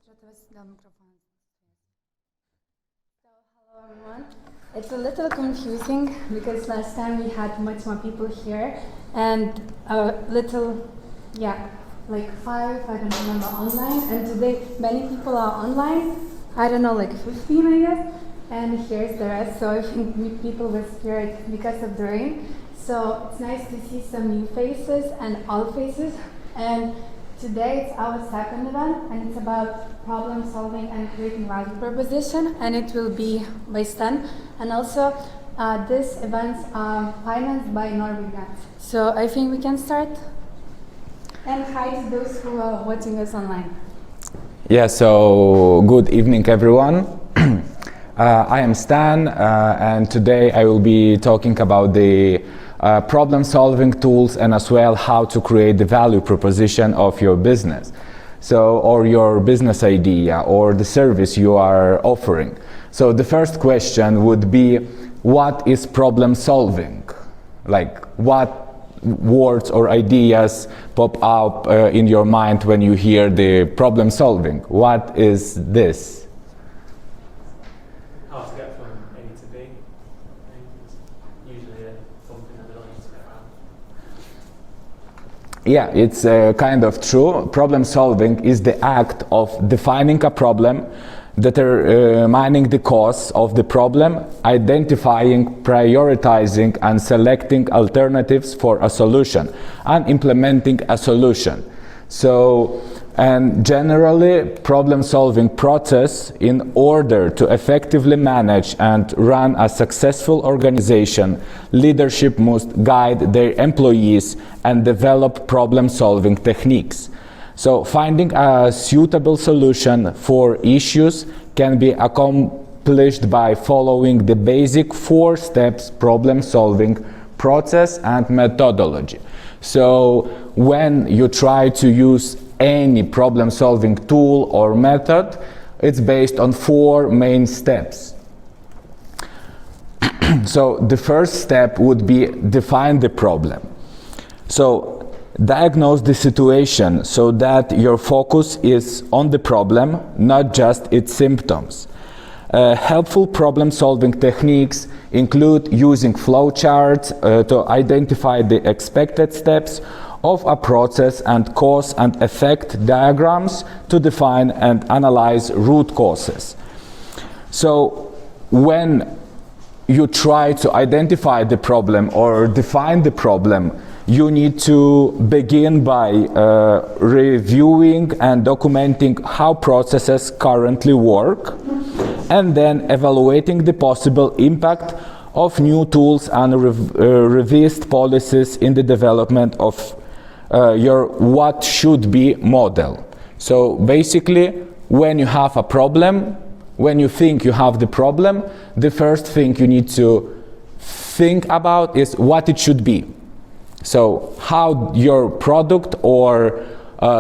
Hello everyone. It's a little confusing because last time we had much more people here and a little, like 5, I don't remember, online, and today many people are online, I don't know, like 15 I guess, and here's the rest, so I think people were scared because of the rain. So it's nice to see some new faces and old faces, and today it's our second event, and it's about problem solving and creating value proposition, and it will be by Stan. And also, these events are financed by Norway Grants. So I think we can start. And hi to those who are watching us online. Yeah, so good evening everyone. I am Stan, and today I will be talking about the problem-solving tools and as well how to create the value proposition of your business. So, or your business idea or the service you are offering. So the first question would be, what is problem-solving? Like, what words or ideas pop up in your mind when you hear the problem-solving? What is this? How to get from A to B. Usually something that relates to that. Yeah, it's kind of true. Problem solving is the act of defining a problem, determining the cause of the problem, identifying, prioritizing, and selecting alternatives for a solution, and implementing a solution. So, and generally, problem-solving process, in order to effectively manage and run a successful organization, leadership must guide their employees and develop problem-solving techniques. So finding a suitable solution for issues can be accomplished by following the basic 4 steps problem-solving process and methodology. So when you try to use any problem-solving tool or method, it's based on 4 main steps. So the first step would be define the problem. So diagnose the situation so that your focus is on the problem, not just its symptoms. Helpful problem-solving techniques include using flowcharts to identify the expected steps of a process and cause and effect diagrams to define and analyze root causes. So when you try to identify the problem or define the problem, you need to begin by reviewing and documenting how processes currently work, and then evaluating the possible impact of new tools and revised policies in the development of your what should be model. So basically, when you have a problem, when you think you have the problem, the first thing you need to think about is what it should be. So how your product or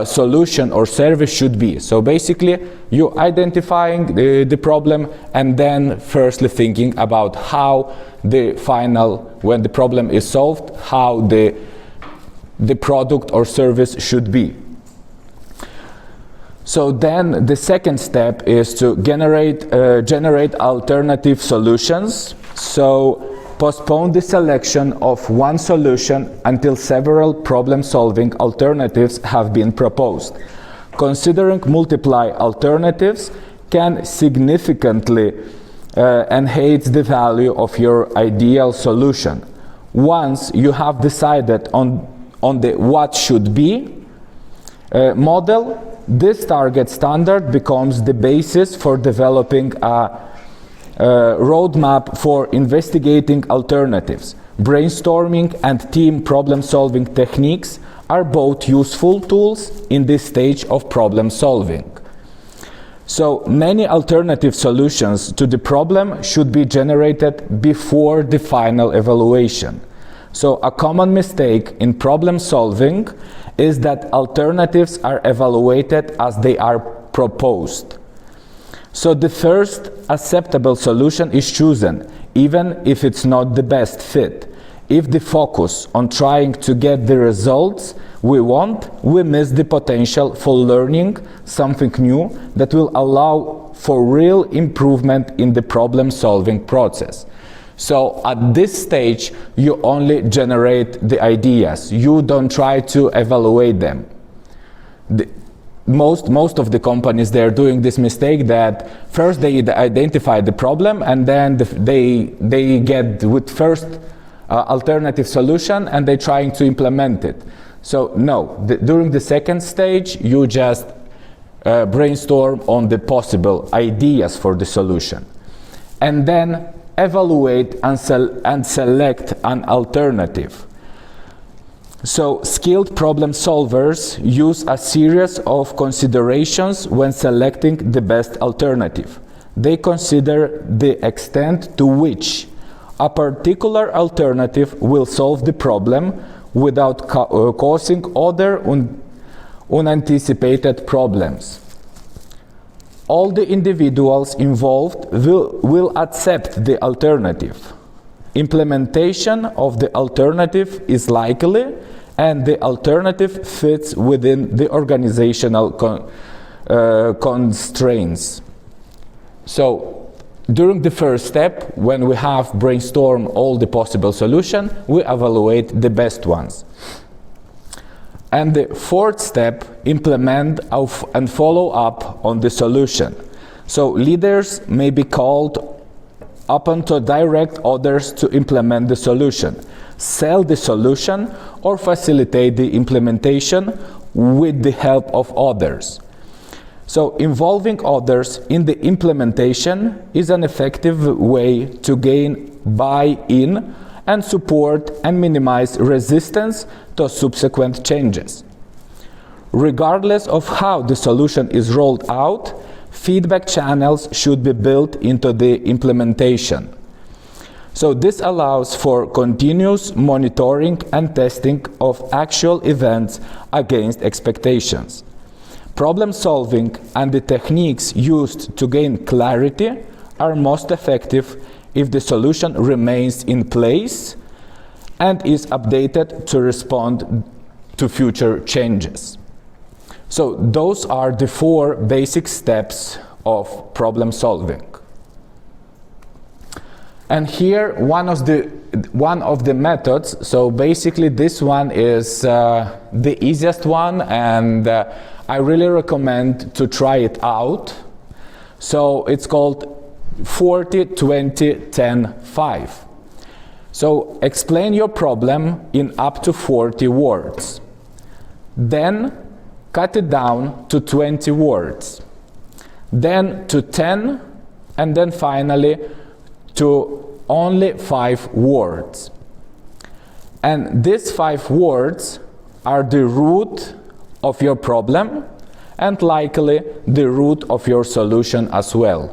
solution or service should be. So basically, you identifying the problem and then firstly thinking about how the final, when the problem is solved, how the product or service should be. So then the second step is to generate alternative solutions. So postpone the selection of one solution until several problem-solving alternatives have been proposed. Considering multiple alternatives can significantly enhance the value of your ideal solution. Once you have decided on the what should be model, this target standard becomes the basis for developing a roadmap for investigating alternatives. Brainstorming and team problem-solving techniques are both useful tools in this stage of problem solving. So many alternative solutions to the problem should be generated before the final evaluation. So a common mistake in problem solving is that alternatives are evaluated as they are proposed. So the first acceptable solution is chosen, even if it's not the best fit. If the focus on trying to get the results we want, we miss the potential for learning something new that will allow for real improvement in the problem-solving process. So at this stage, you only generate the ideas. You don't try to evaluate them. Most of the companies, they're doing this mistake that first they identify the problem and then they get with first alternative solution and they're trying to implement it. So no, during the second stage, you just brainstorm on the possible ideas for the solution. And then evaluate and select an alternative. So skilled problem solvers use a series of considerations when selecting the best alternative. They consider the extent to which a particular alternative will solve the problem without causing other unanticipated problems. All the individuals involved will accept the alternative. Implementation of the alternative is likely, and the alternative fits within the organizational constraints. So, during the first step, when we have brainstormed all the possible solutions, we evaluate the best ones. And the fourth step, implement and follow up on the solution. So leaders may be called upon to direct others to implement the solution, sell the solution, or facilitate the implementation with the help of others. So involving others in the implementation is an effective way to gain buy-in and support and minimize resistance to subsequent changes. Regardless of how the solution is rolled out, feedback channels should be built into the implementation. So this allows for continuous monitoring and testing of actual events against expectations. Problem solving and the techniques used to gain clarity are most effective if the solution remains in place and is updated to respond to future changes. So those are the four basic steps of problem solving. And here one of the methods, so basically this one is the easiest one, and I really recommend to try it out. So it's called 40-20-10-5. So explain your problem in up to 40 words. Then cut it down to 20 words. Then to 10, and then finally to only 5 words. And these 5 words are the root of your problem and likely the root of your solution as well.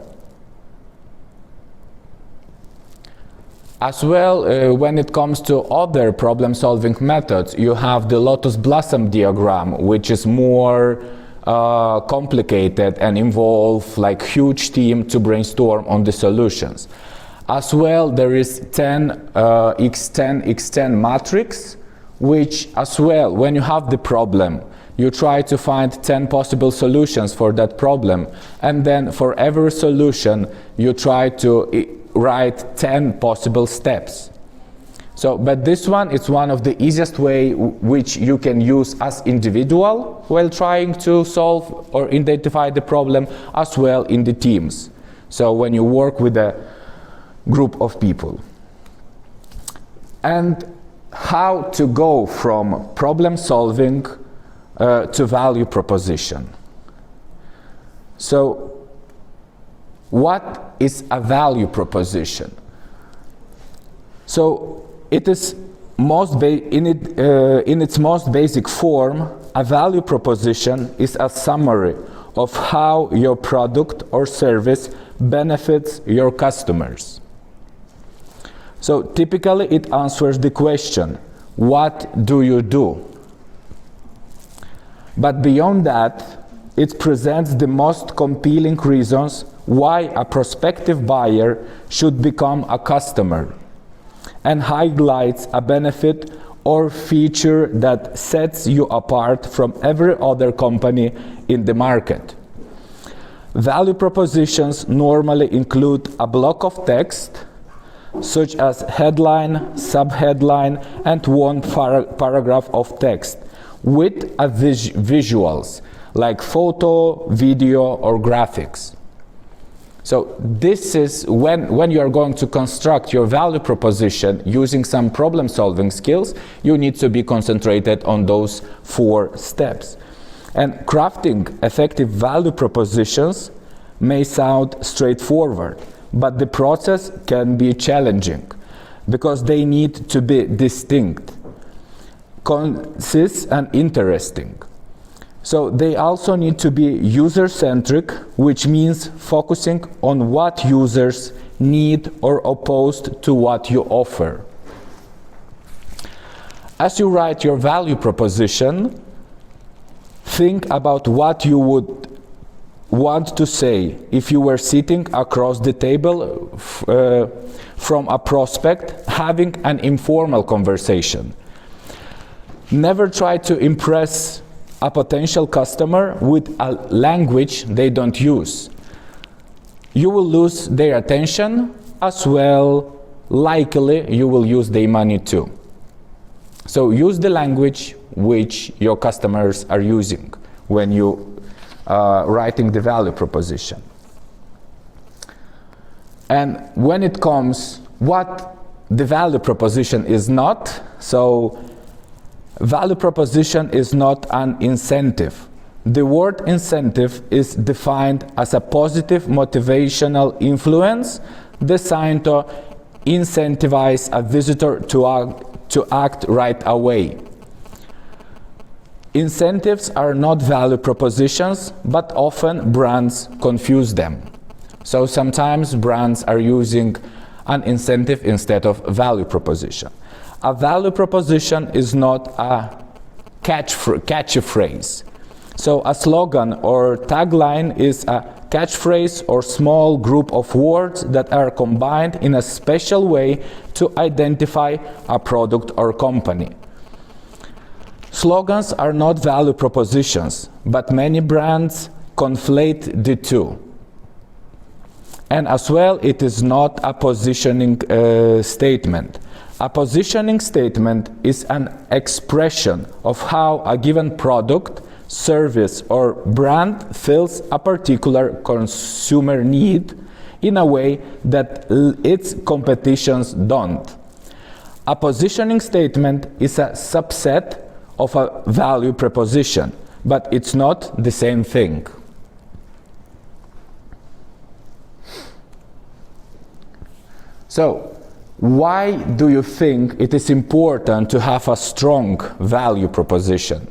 As well, when it comes to other problem-solving methods, you have the lotus blossom diagram, which is more complicated and involve like huge team to brainstorm on the solutions. As well, there is 10x10x10 matrix, which as well, when you have the problem, you try to find 10 possible solutions for that problem, and then for every solution, you try to write 10 possible steps. So, but this one is one of the easiest way which you can use as individual while trying to solve or identify the problem, as well in the teams. So when you work with a group of people. And how to go from problem solving to value proposition. So what is a value proposition? So it is in its most basic form, a value proposition is a summary of how your product or service benefits your customers. So typically it answers the question, what do you do? But beyond that, it presents the most compelling reasons why a prospective buyer should become a customer, and highlights a benefit or feature that sets you apart from every other company in the market. Value propositions normally include a block of text, such as headline, subheadline, and one paragraph of text, with visuals, like photo, video, or graphics. So this is when you are going to construct your value proposition using some problem-solving skills, you need to be concentrated on those 4 steps. And crafting effective value propositions may sound straightforward, but the process can be challenging because they need to be distinct, concise, and interesting. So they also need to be user-centric, which means focusing on what users need or opposed to what you offer. As you write your value proposition, think about what you would want to say if you were sitting across the table from a prospect having an informal conversation. Never try to impress a potential customer with a language they don't use. You will lose their attention as well. Likely you will use their money too. So use the language which your customers are using when you writing the value proposition. And when it comes what the value proposition is not, so value proposition is not an incentive. The word incentive is defined as a positive motivational influence designed to incentivize a visitor to act right away. Incentives are not value propositions, but often brands confuse them. So sometimes brands are using an incentive instead of value proposition. A value proposition is not a catchy phrase. So a slogan or tagline is a catchphrase or small group of words that are combined in a special way to identify a product or company. Slogans are not value propositions, but many brands conflate the two. And as well, it is not a positioning statement. A positioning statement is an expression of how a given product, service, or brand fills a particular consumer need in a way that its competitions don't. A positioning statement is a subset of a value proposition, but it's not the same thing. So, why do you think it is important to have a strong value proposition?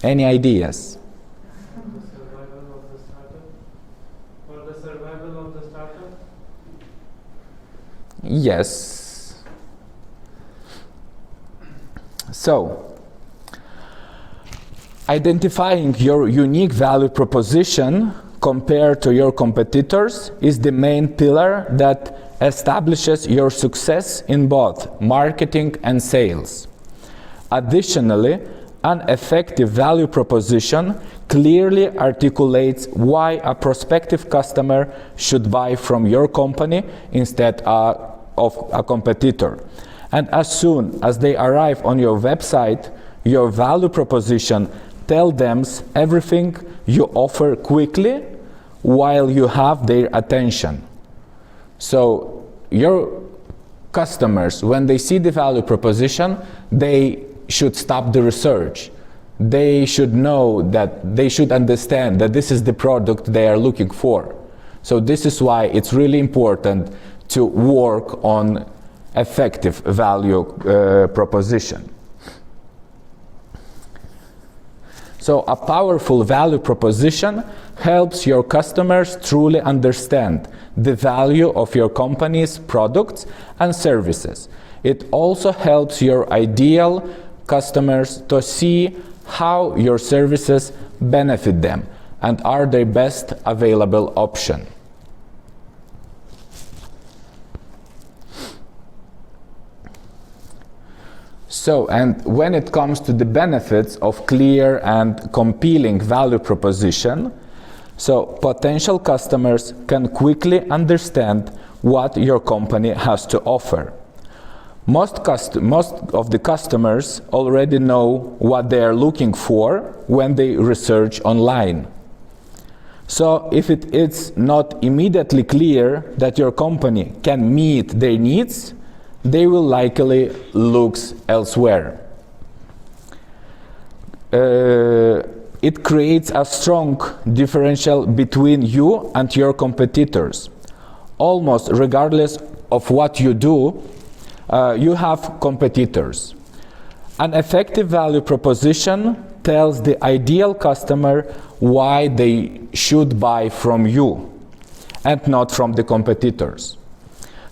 Any ideas? The survival of the startup? For the survival of the startup? Yes. So, identifying your unique value proposition compared to your competitors is the main pillar that establishes your success in both marketing and sales. Additionally, an effective value proposition clearly articulates why a prospective customer should buy from your company instead of a competitor. And as soon as they arrive on your website, your value proposition tells them everything you offer quickly while you have their attention. So your customers, when they see the value proposition, they should stop the research. They should know that they should understand that this is the product they are looking for. So this is why it's really important to work on effective value proposition. So a powerful value proposition helps your customers truly understand the value of your company's products and services. It also helps your ideal customers to see how your services benefit them and are their best available option. So, and when it comes to the benefits of clear and compelling value proposition, so potential customers can quickly understand what your company has to offer. Most of the customers already know what they are looking for when they research online. So if it is not immediately clear that your company can meet their needs, they will likely look elsewhere. It creates a strong differential between you and your competitors. Almost regardless of what you do, you have competitors. An effective value proposition tells the ideal customer why they should buy from you and not from the competitors.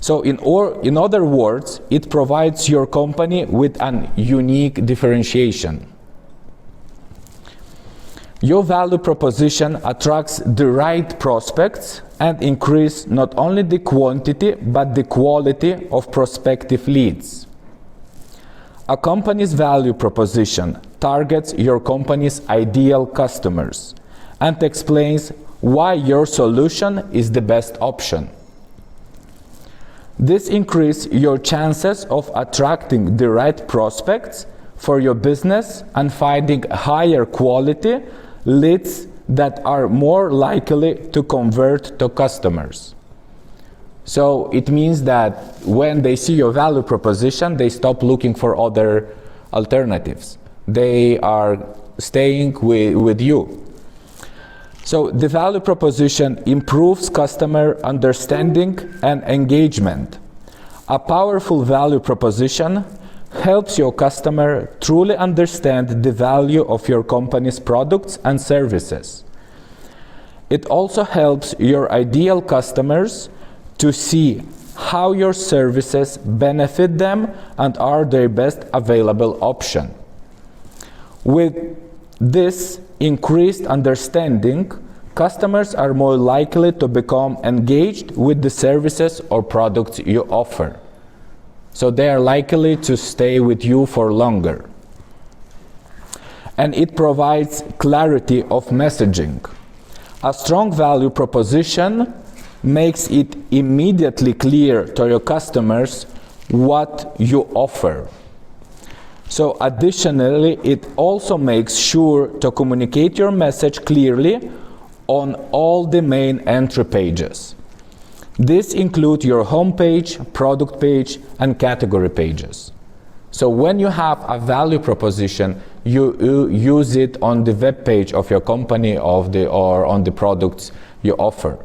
So in other words, it provides your company with an unique differentiation. Your value proposition attracts the right prospects and increases not only the quantity but the quality of prospective leads. A company's value proposition targets your company's ideal customers and explains why your solution is the best option. This increases your chances of attracting the right prospects for your business and finding higher quality leads that are more likely to convert to customers. So it means that when they see your value proposition, they stop looking for other alternatives. They are staying with you. So the value proposition improves customer understanding and engagement. A powerful value proposition helps your customer truly understand the value of your company's products and services. It also helps your ideal customers to see how your services benefit them and are their best available option. With this increased understanding, customers are more likely to become engaged with the services or products you offer. So they are likely to stay with you for longer. And it provides clarity of messaging. A strong value proposition makes it immediately clear to your customers what you offer. So additionally, it also makes sure to communicate your message clearly on all the main entry pages. This includes your homepage, product page, and category pages. So when you have a value proposition, you use it on the web page of your company or on the products you offer.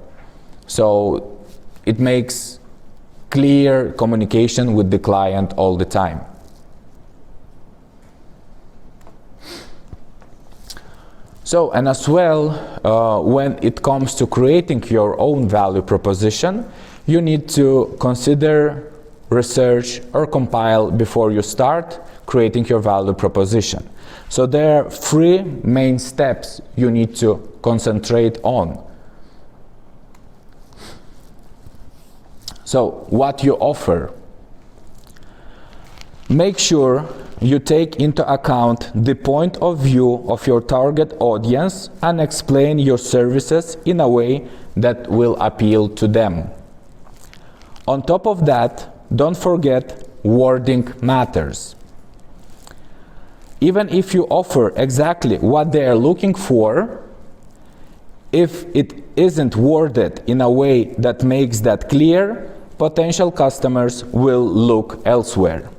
So it makes clear communication with the client all the time. So, and as well, when it comes to creating your own value proposition, you need to consider, research, or compile before you start creating your value proposition. So there are 3 main steps you need to concentrate on. So, what you offer. Make sure you take into account the point of view of your target audience and explain your services in a way that will appeal to them. On top of that, don't forget wording matters. Even if you offer exactly what they are looking for, if it isn't worded in a way that makes that clear, potential customers will look elsewhere.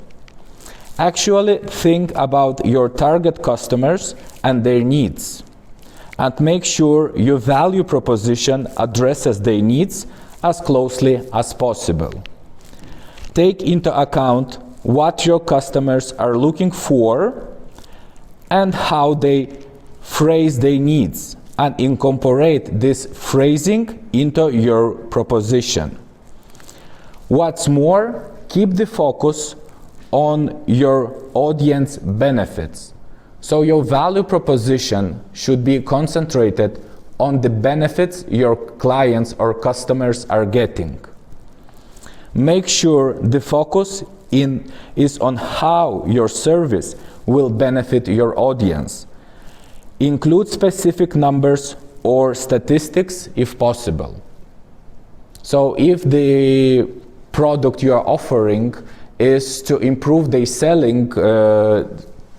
Actually think about your target customers and their needs, and make sure your value proposition addresses their needs as closely as possible. Take into account what your customers are looking for and how they phrase their needs, and incorporate this phrasing into your proposition. What's more, keep the focus on your audience benefits. So your value proposition should be concentrated on the benefits your clients or customers are getting. Make sure the focus is on how your service will benefit your audience. Include specific numbers or statistics if possible. So if the product you are offering is to improve their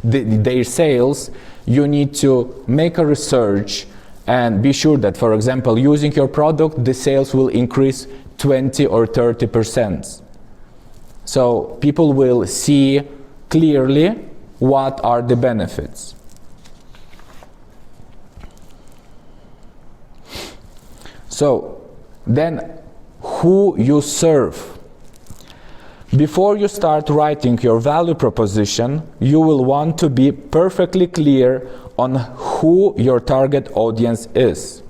their sales, you need to make a research and be sure that, for example, using your product, the sales will increase 20 or 30%. So people will see clearly what are the benefits. So then, who you serve. Before you start writing your value proposition, you will want to be perfectly clear on who your target audience is.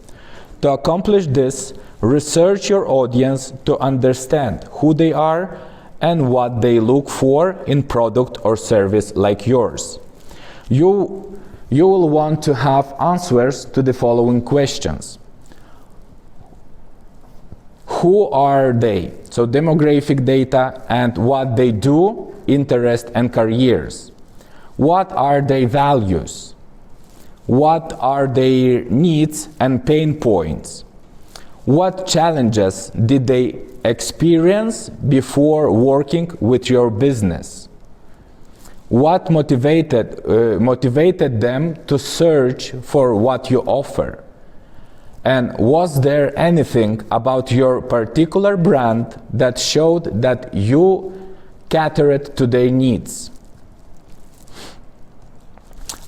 To accomplish this, research your audience to understand who they are and what they look for in product or service like yours. You will want to have answers to the following questions. Who are they? So demographic data and what they do, interest and careers. What are their values? What are their needs and pain points? What challenges did they experience before working with your business? What motivated them to search for what you offer? And was there anything about your particular brand that showed that you catered to their needs?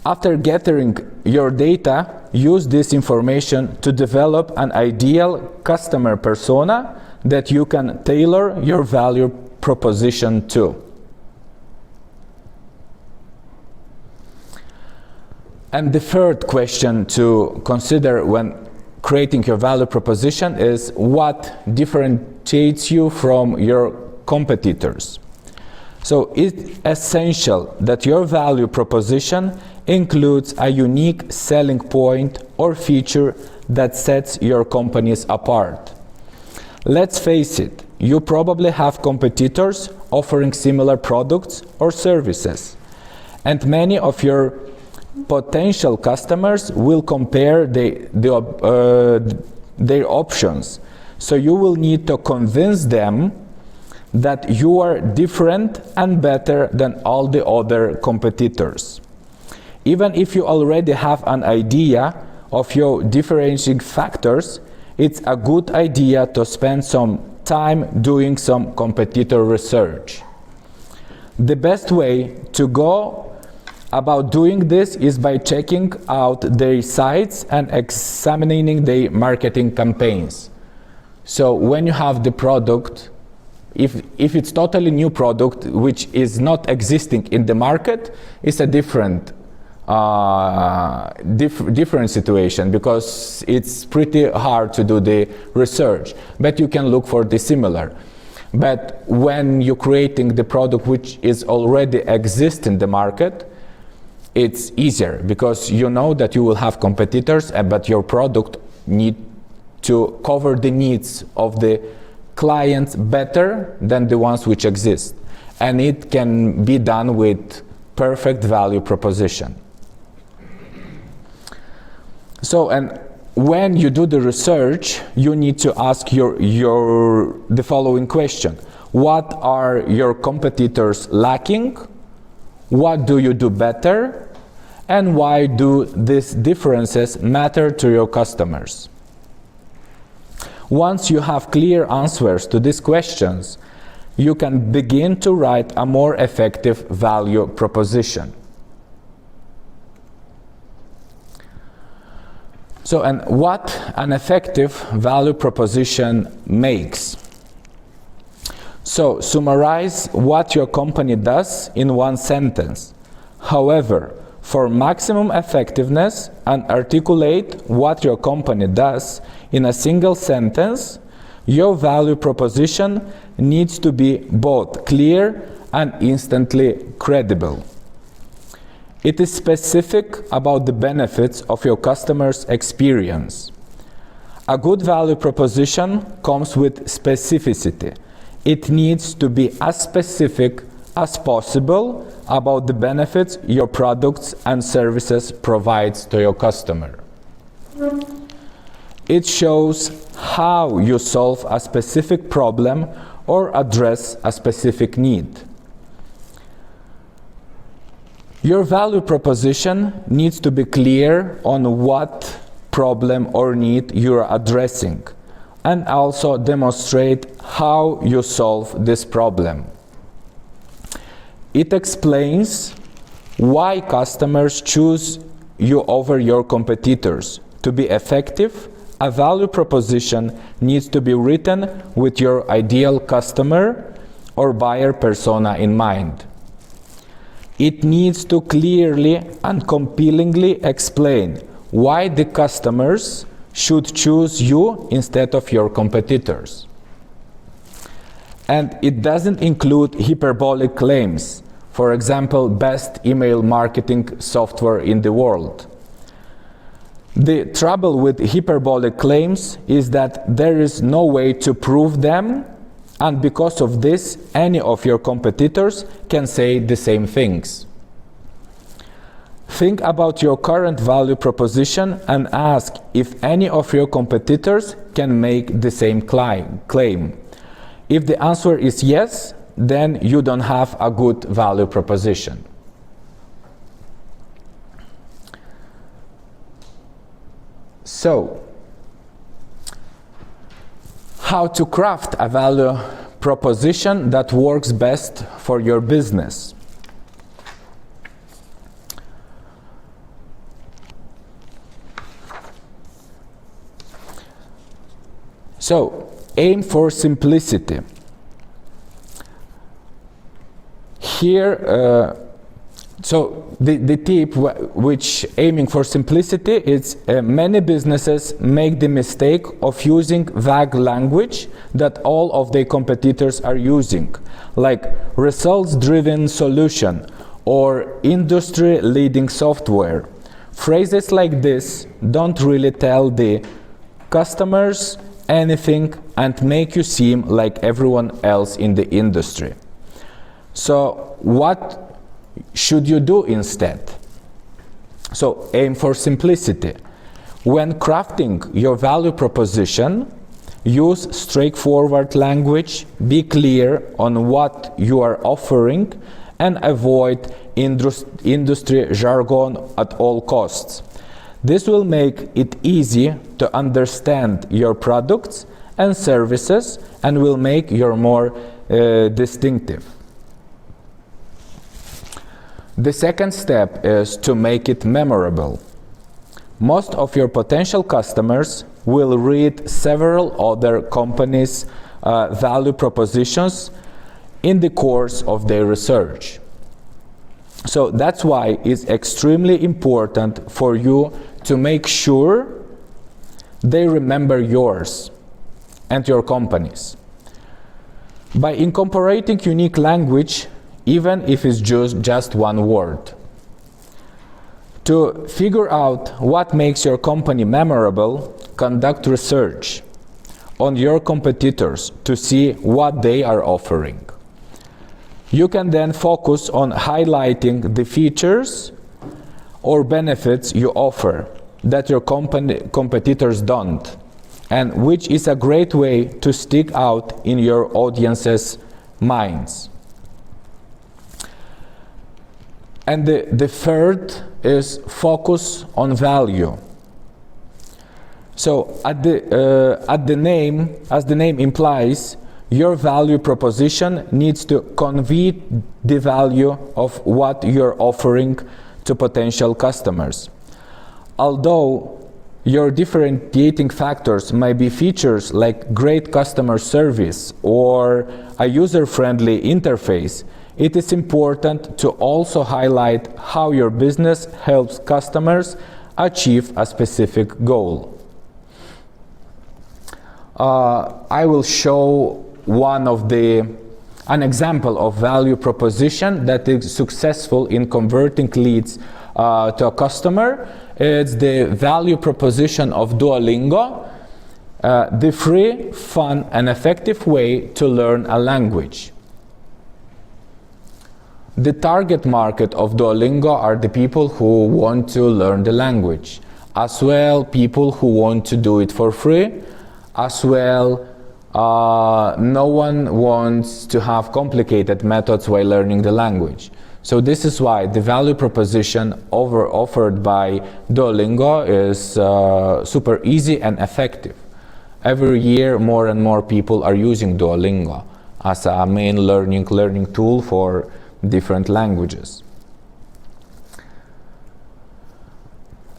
After gathering your data, use this information to develop an ideal customer persona that you can tailor your value proposition to. And the third question to consider when creating your value proposition is what differentiates you from your competitors. So it's essential that your value proposition includes a unique selling point or feature that sets your companies apart. Let's face it, you probably have competitors offering similar products or services, and many of your potential customers will compare their options. So you will need to convince them that you are different and better than all the other competitors. Even if you already have an idea of your differentiating factors, it's a good idea to spend some time doing some competitor research. The best way to go about doing this is by checking out their sites and examining their marketing campaigns. So when you have the product, if it's totally new product which is not existing in the market, it's a different situation, because it's pretty hard to do the research, but you can look for the similar. But when you're creating the product which is already exist in the market, it's easier because you know that you will have competitors, but your product need to cover the needs of the clients better than the ones which exist, and it can be done with perfect value proposition. So, and when you do the research, you need to ask the following question. What are your competitors lacking? What do you do better? And why do these differences matter to your customers? Once you have clear answers to these questions, you can begin to write a more effective value proposition. So, and what an effective value proposition makes. So, summarize what your company does in one sentence. However, for maximum effectiveness, and articulate what your company does in a single sentence, your value proposition needs to be both clear and instantly credible. It is specific about the benefits of your customer's experience. A good value proposition comes with specificity. It needs to be as specific as possible about the benefits your products and services provides to your customer. It shows how you solve a specific problem or address a specific need. Your value proposition needs to be clear on what problem or need you are addressing, and also demonstrate how you solve this problem. It explains why customers choose you over your competitors. To be effective, a value proposition needs to be written with your ideal customer or buyer persona in mind. It needs to clearly and compellingly explain why the customers should choose you instead of your competitors. And it doesn't include hyperbolic claims, for example, best email marketing software in the world. The trouble with hyperbolic claims is that there is no way to prove them, and because of this, any of your competitors can say the same things. Think about your current value proposition and ask if any of your competitors can make the same claim. If the answer is yes, then you don't have a good value proposition. So, how to craft a value proposition that works best for your business? So, aim for simplicity. Here, the tip which aiming for simplicity is many businesses make the mistake of using vague language that all of their competitors are using, like results-driven solution or industry-leading software. Phrases like this don't really tell the customers anything and make you seem like everyone else in the industry. So what should you do instead? So aim for simplicity. When crafting your value proposition, use straightforward language, be clear on what you are offering, and avoid industry jargon at all costs. This will make it easy to understand your products and services and will make you more distinctive. The second step is to make it memorable. Most of your potential customers will read several other companies' value propositions in the course of their research. So that's why it's extremely important for you to make sure they remember yours and your company's. By incorporating unique language, even if it's just one word. To figure out what makes your company memorable, conduct research on your competitors to see what they are offering. You can then focus on highlighting the features or benefits you offer that your competitors don't, and which is a great way to stick out in your audience's minds. And the third is focus on value. So as the name implies, your value proposition needs to convey the value of what you're offering to potential customers. Although your differentiating factors may be features like great customer service or a user-friendly interface, it is important to also highlight how your business helps customers achieve a specific goal. I will show an example of value proposition that is successful in converting leads to a customer. It's the value proposition of Duolingo, the free, fun, and effective way to learn a language. The target market of Duolingo are the people who want to learn the language, as well people who want to do it for free, as well no one wants to have complicated methods while learning the language. So this is why the value proposition offered by Duolingo is super easy and effective. Every year more and more people are using Duolingo as a main learning tool for different languages.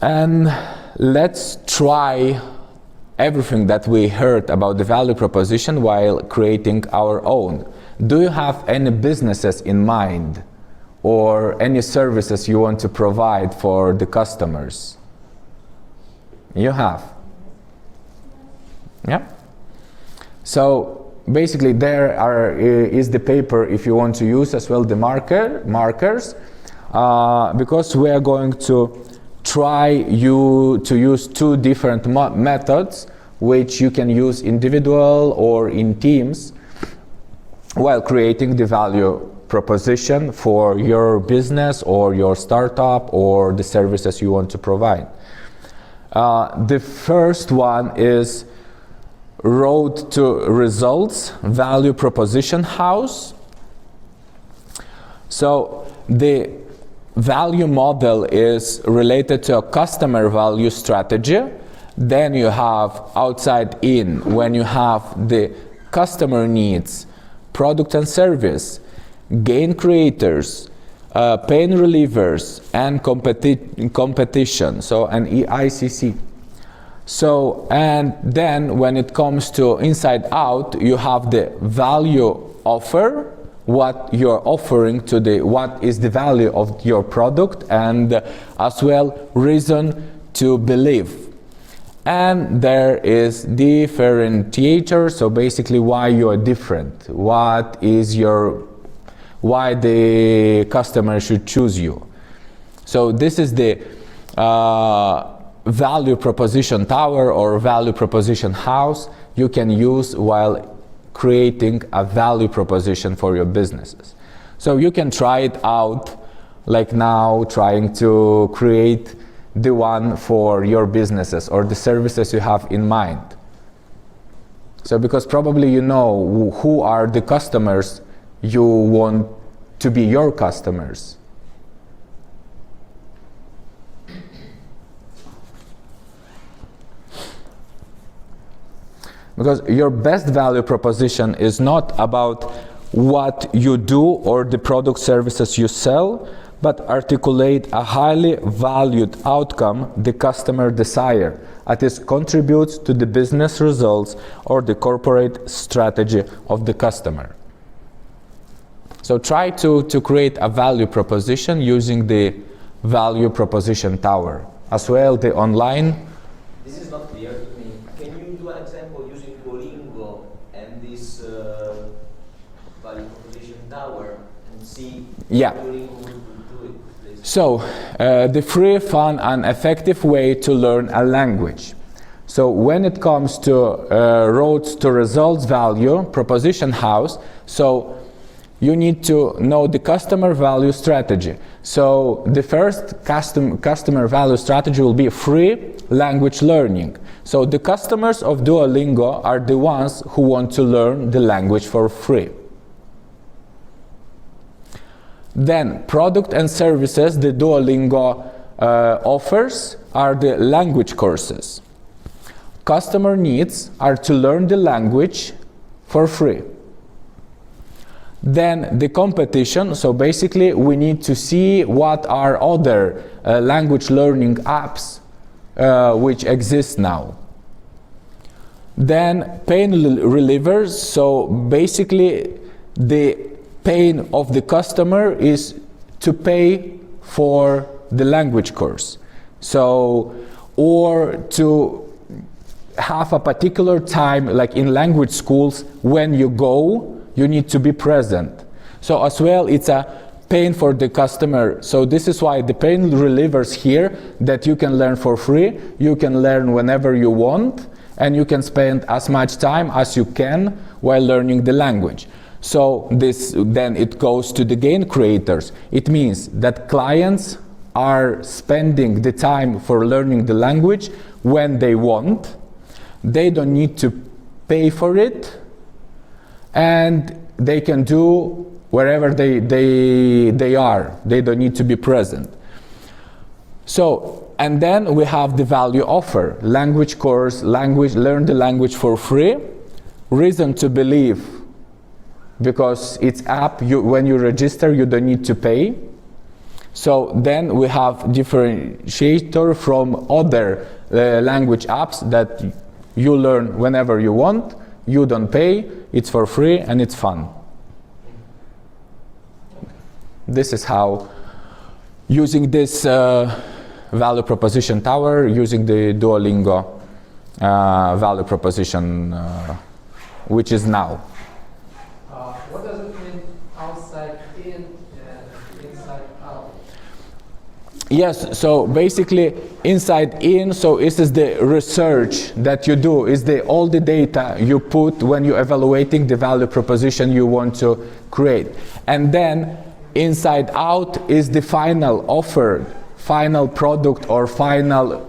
And let's try everything that we heard about the value proposition while creating our own. Do you have any businesses in mind or any services you want to provide for the customers? You have? Yeah? So basically there is the paper if you want to use, as well the markers, because we are going to try you to use two different methods which you can use individual or in teams while creating the value proposition for your business or your startup or the services you want to provide. The first one is Road to Results Value Proposition House. So the value model is related to a customer value strategy. Then you have outside in, when you have the customer needs, product and service, gain creators, pain relievers, and competition, so an ICC. So, and then when it comes to inside out, you have the value offer, what you're offering to what is the value of your product, and as well differentiator. To believe. And there is differentiator, so basically why you are different, why the customer should choose you. So this is the value proposition tower or value proposition house you can use while creating a value proposition for your businesses. So you can try it out, like now trying to create the one for your businesses or the services you have in mind. So because probably you know who are the customers you want to be your customers. Because your best value proposition is not about what you do or the product services you sell, but articulate a highly valued outcome the customer desire, that is, contributes to the business results or the corporate strategy of the customer. So try to create a value proposition using the value proposition tower. As well, the online. This is not clear to me. Can you do an example using Duolingo and this value proposition tower and see Yeah. Duolingo will do it, please? So, the free, fun, and effective way to learn a language. So when it comes to roads to results value proposition house, so you need to know the customer value strategy. So the first customer value strategy will be free language learning. So the customers of Duolingo are the ones who want to learn the language for free. Then product and services the Duolingo offers are the language courses. Customer needs are to learn the language for free. Then the competition, so basically we need to see what are other language learning apps which exist now. Then pain relievers, so basically the pain of the customer is to pay for the language course. So, or to have a particular time, like in language schools, when you go, you need to be present. So as well, it's a pain for the customer. So this is why the pain relievers here, that you can learn for free, you can learn whenever you want, and you can spend as much time as you can while learning the language. So then it goes to the gain creators. It means that clients are spending the time for learning the language when they want. They don't need to pay for it, and they can do wherever they are. They don't need to be present. So, and then we have the value offer, language course, learn the language for free, reason to believe, because it's app, when you register you don't need to pay. So then we have differentiator from other language apps that you learn whenever you want, you don't pay, it's for free and it's fun. This is how, using this value proposition tower, using the Duolingo value proposition, which is now. What does it mean outside in and inside out? Yes, so basically inside in, so this is the research that you do, is all the data you put when you're evaluating the value proposition you want to create. And then inside out is the final offer, final product or final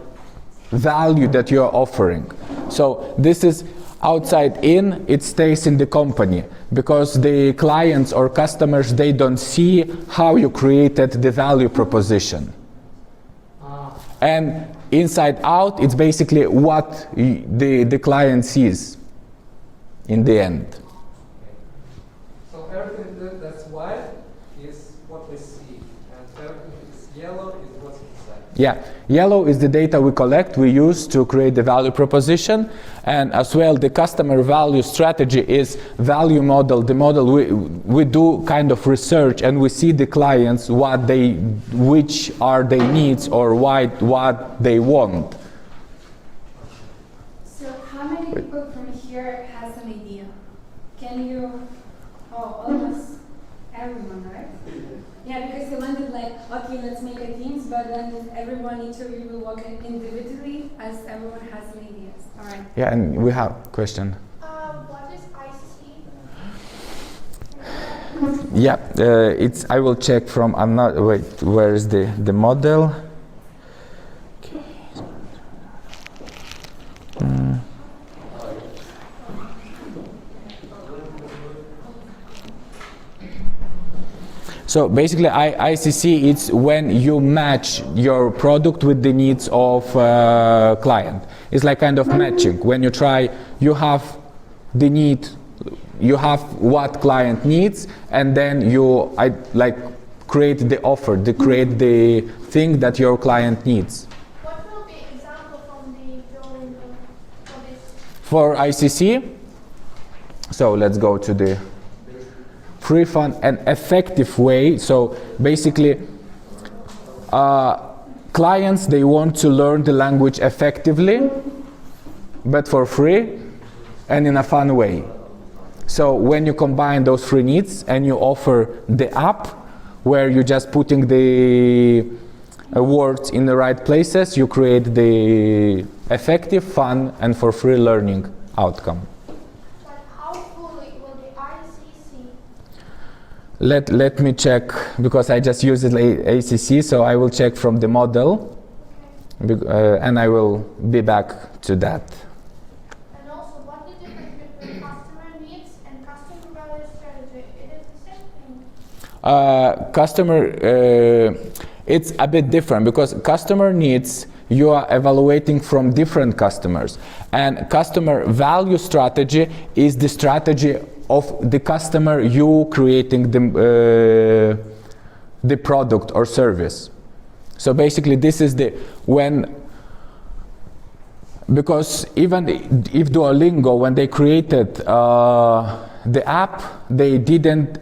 value that you're offering. So this is outside in, it stays in the company, because the clients or customers, they don't see how you created the value proposition. And inside out, it's basically what the client sees in the end. So everything that's white is what we see, and everything that's yellow is what's inside. Yeah, yellow is the data we collect, we use to create the value proposition, and as well the customer value strategy is value model, the model we do kind of research and we see the clients which are their needs or what they want. So how many people from here has an idea? Can you, almost everyone, right? Yeah, because you landed like, okay, let's make a teams, but then everyone, each of you will work individually as everyone has an idea. All right. Yeah, and we have a question. What is ICC? Yeah, I will check from, where is the model? Okay. So basically ICC, it's when you match your product with the needs of client. It's like kind of matching. When you try, you have the need, you have what client needs, and then you create the offer, create the thing that your client needs. What will be example from the Duolingo for this? For ICC, so let's go to the free, fun, and effective way. So basically, clients, they want to learn the language effectively, but for free and in a fun way. So when you combine those three needs and you offer the app where you're just putting the words in the right places, you create the effective, fun, and for free learning outcome. Let me check, because I just used ACC, so I will check from the model, and I will be back to that. And also, what is the difference between customer needs and customer value strategy? It is the same thing. Customer, it's a bit different, because customer needs, you are evaluating from different customers, and customer value strategy is the strategy of the customer you creating the product or service. So basically this is because even if Duolingo, when they created the app, they didn't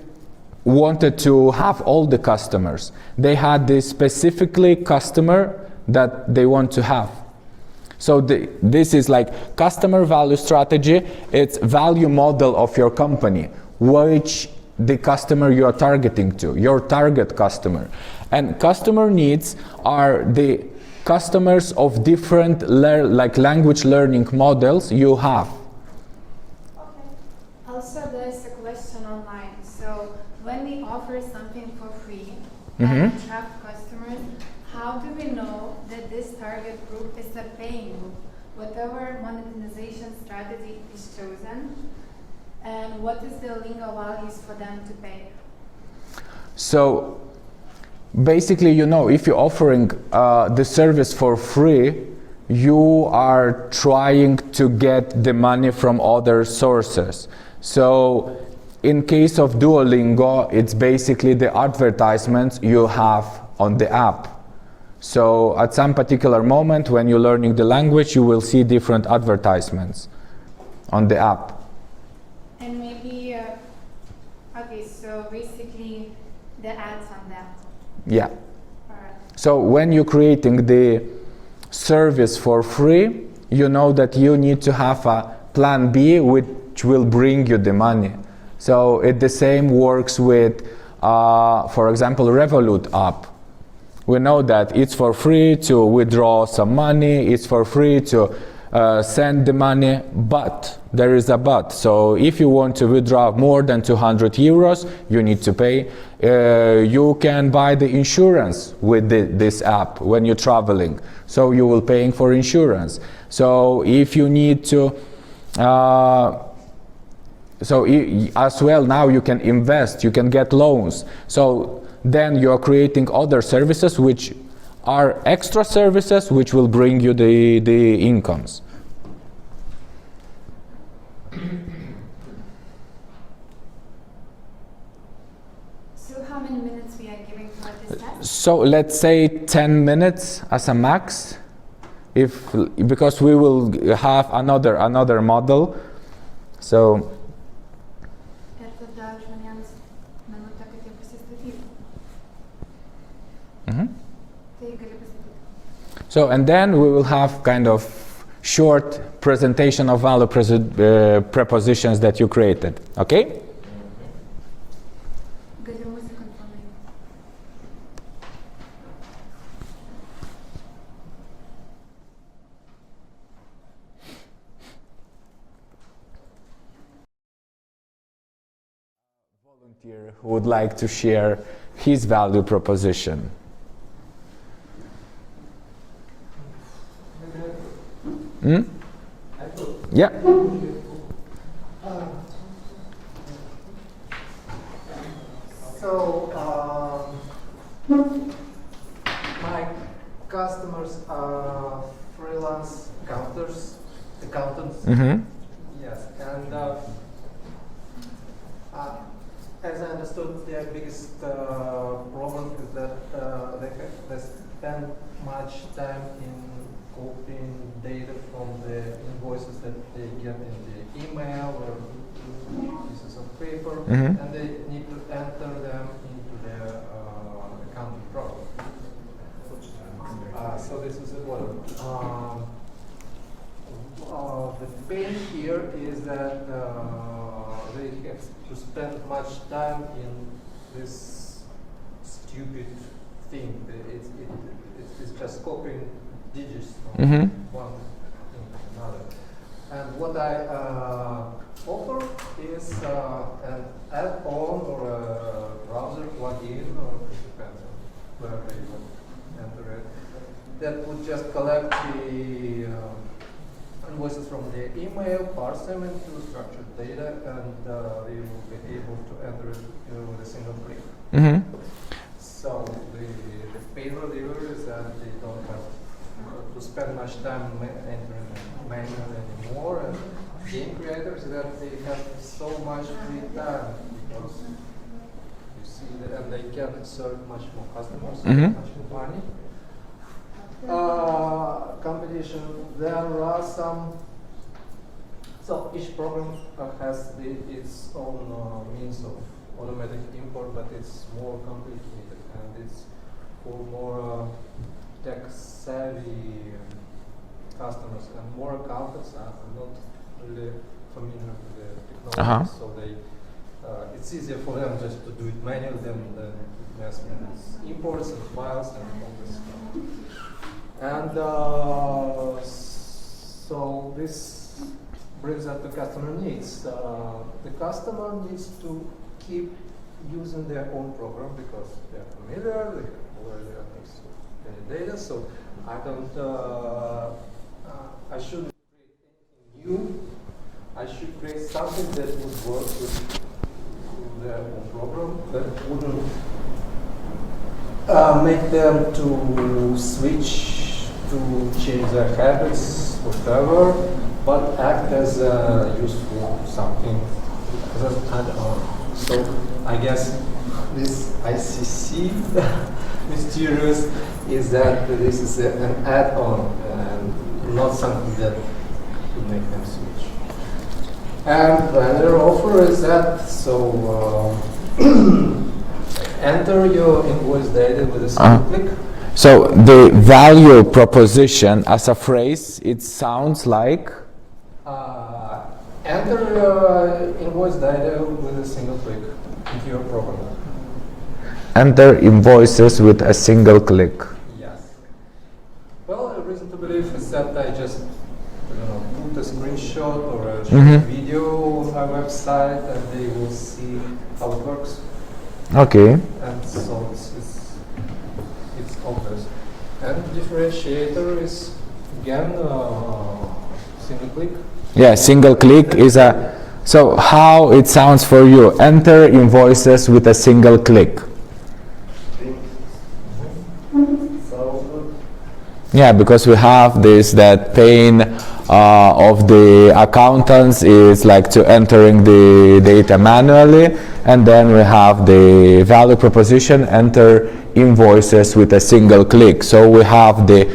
wanted to have all the customers. They had this specifically customer that they want to have. So this is like customer value strategy. It's value model of your company, which the customer you are targeting to, your target customer. And customer needs are the customers of different language learning models you have. Okay. Also, there's a question online. Mhm. attract customers, how do we know that this target group is a paying group? Whatever monetization strategy is chosen, and what is the legal values for them to pay? So basically, if you're offering the service for free, you are trying to get the money from other sources. So in case of Duolingo, it's basically the advertisements you have on the app. So at some particular moment when you're learning the language, you will see different advertisements on the app. And maybe, okay, so basically the ads on that. Yeah. Alright. So when you're creating the service for free, you know that you need to have a plan B which will bring you the money. So it the same works with, for example, Revolut app. We know that it's for free to withdraw some money, it's for free to send the money, but there is a but. So if you want to withdraw more than 200 euros, you need to pay. You can buy the insurance with this app when you're traveling. So you will paying for insurance. So if you need to, as well now you can invest, you can get loans. So then you're creating other services which are extra services which will bring you the incomes. So how many minutes we are giving for this test? So let's say 10 minutes as a max, because we will have another model. So Ir tada žmonėms minutę, kad jie pasistatytų. mhm. Tai gali pasakyti. So and then we will have kind of short presentation of value prepositions that you created. Okay? Gali muziką panaikyti. Volunteer who would like to share his value proposition. Hmm? Yeah. So, my customers are freelance accountants. Mm-hmm. Yes, and as I understood, their biggest problem is that they spend much time in copying data from the invoices that they get in the email or pieces of paper, Mhm. and they need to enter them into their accounting program. So this is important. The pain here is that they have to spend much time in this stupid thing. It's just copying digits from Mhm. one thing to another. And what I offer is an add-on or a browser plugin, or it depends on where they will enter it, that would just collect the invoices from the email, parse them into structured data, and we will be able to enter it with a single click. Mm-hmm. So the pain reliever is that they don't have to spend much time entering manually anymore, and game creators that they have so much free time because you see that, and they can serve much more customers, Mhm. much more money. Competition. There are some. So each program has its own means of automatic import, but it's more complicated and it's for more tech-savvy customers, and more accountants are not really familiar with the technology, so it's easier for them just to do it manually than mess with imports and files and all this stuff. And so this brings up the customer needs. The customer needs to keep using their own program because they're familiar, they have already access to data. So I don't. I shouldn't create anything new. I should create something that would work with their own program that wouldn't make them to switch, to change their habits, whatever, but act as a useful something as an add-on. So I guess this ICC mysterious is that this is an add-on and not something that would make them switch. And another offer is that so enter your invoice data with a single click. So the value proposition as a phrase, it sounds like Enter invoice data with a single click into your program. enter invoices with a single click. Yes. Well, a reason to believe is that I just put a screenshot or a short video on my website and they will see how it works. Okay. And so it's obvious. And differentiator is again single click. Yeah, single click is a. So how it sounds for you? Enter invoices with a single click. Yeah, because we have this that pain of the accountants is like to entering the data manually, and then we have the value proposition, enter invoices with a single click. So we have the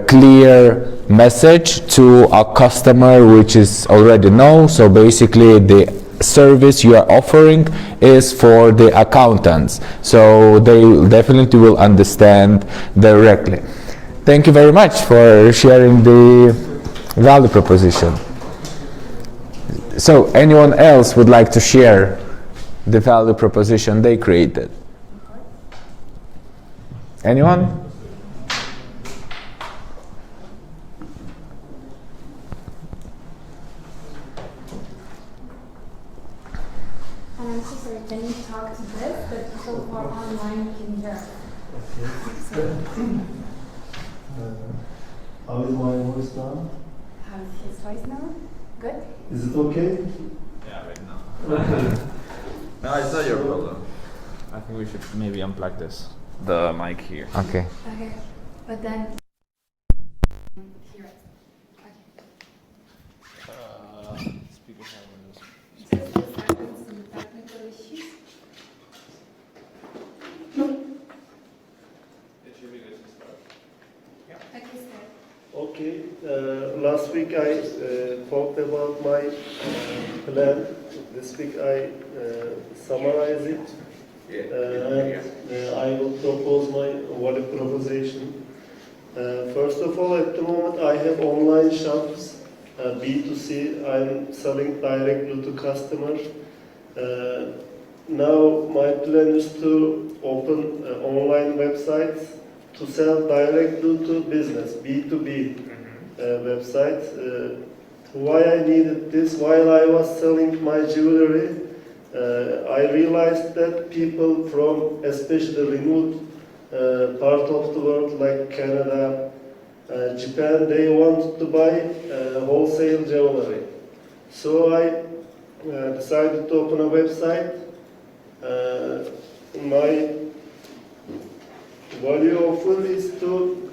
clear message to a customer which is already known. So basically the service you are offering is for the accountants, so they definitely will understand directly. Thank you very much for sharing the value proposition. So anyone else would like to share the value proposition they created? Anyone? I'm so sorry, can you talk to this, but people who are online can hear? How is my voice now? How's his voice now? Good? Is it okay? Yeah, right now. Okay. No, it's not your problem. I think we should maybe unplug the mic here. Okay. Okay, but then hear it. Okay. Speaker Just this happens in technical issues. Okay, start. Okay. Last week I talked about my plan. This week I summarize it. I will propose my value proposition. First of all, at the moment I have online shops, B2C. I'm selling directly to customers. Now my plan is to open online websites to sell directly to business, B2B websites. Why I needed this? While I was selling my jewelry, I realized that people from especially remote part of the world like Canada, Japan, they want to buy wholesale jewelry. So I decided to open a website. My value offer is to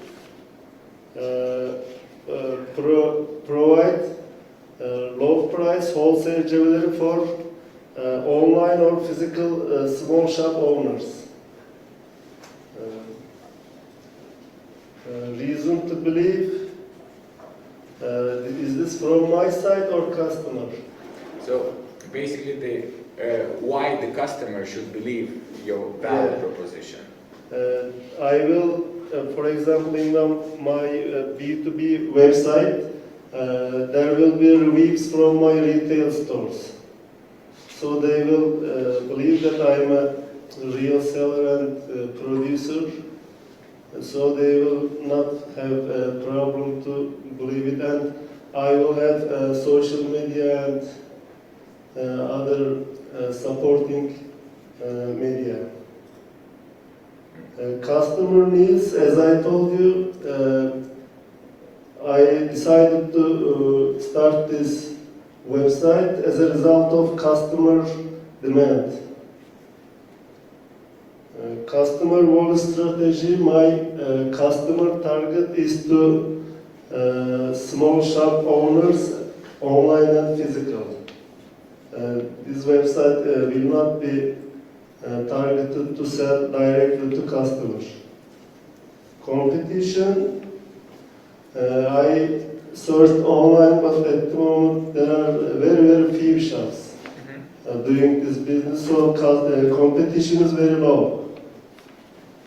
provide low price wholesale jewelry for online or physical small shop owners. Reason to believe, is this from my side or customer? So basically, why the customer should believe your value proposition? I will, for example, in my B2B website, there will be reviews from my retail stores. So they will believe that I'm a real seller and producer. So they will not have a problem to believe it. And I will have social media and other supporting media. Customer needs, as I told you, I decided to start this website as a result of customer demand. Customer wallet strategy, my customer target is to small shop owners, online and physical. This website will not be targeted to sell directly to customers. Competition, I searched online, but at the moment there are very few shops doing this business, so competition is very low.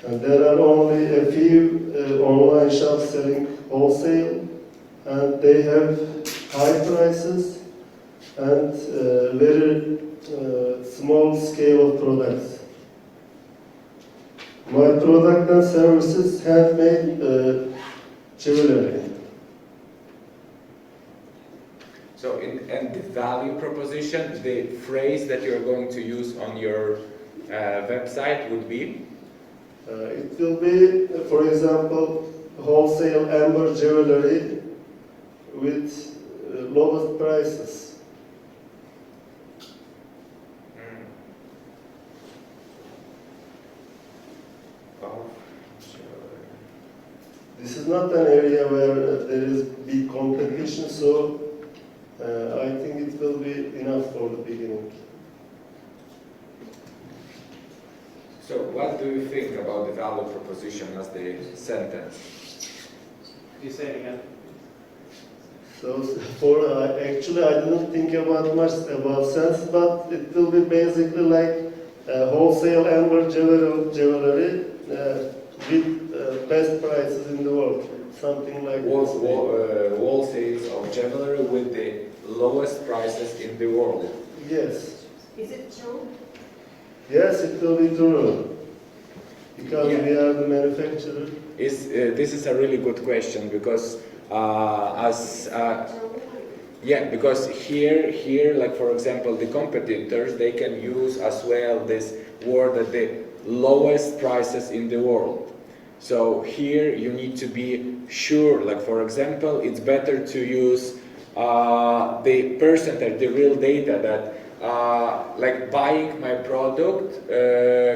And there are only a few online shops selling wholesale, and they have high prices and very small scale of products. My product and services handmade jewelry. So, and the value proposition, the phrase that you're going to use on your website would be? It will be, for example, wholesale amber jewelry with lowest prices. This is not an area where there is big competition, so I think it will be enough for the beginning. So what do you think about the value proposition as the sentence? You say it again. So for actually I didn't think about much about sense, but it will be basically like wholesale amber jewelry with best prices in the world, something like Wholesales of jewelry with the lowest prices in the world. Yes. Is it true? Yes, it will be true. Because Yeah. we are the manufacturer. This is a really good question because because here, like for example, the competitors, they can use as well this word that the lowest prices in the world. So here you need to be sure, like for example, it's better to use the percentage, the real data that like buying my product,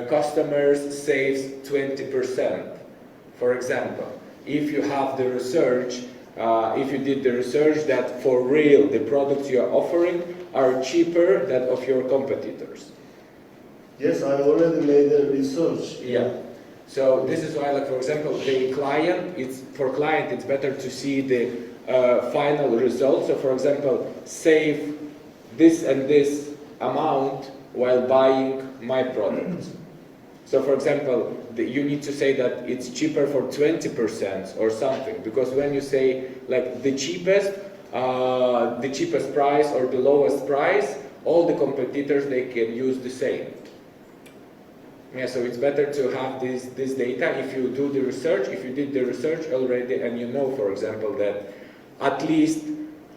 customers saves 20%. For example, if you have the research, if you did the research that for real the products you are offering are cheaper than of your competitors. Yes, I already made the research. Yeah. So this is why, like for example, the client, it's better to see the final result. So for example, save this and this amount while buying my product. So for example, you need to say that it's cheaper for 20% or something, because when you say like the cheapest price or the lowest price, all the competitors, they can use the same. Yeah, so it's better to have this data if you do the research, if you did the research already and you know, for example, that at least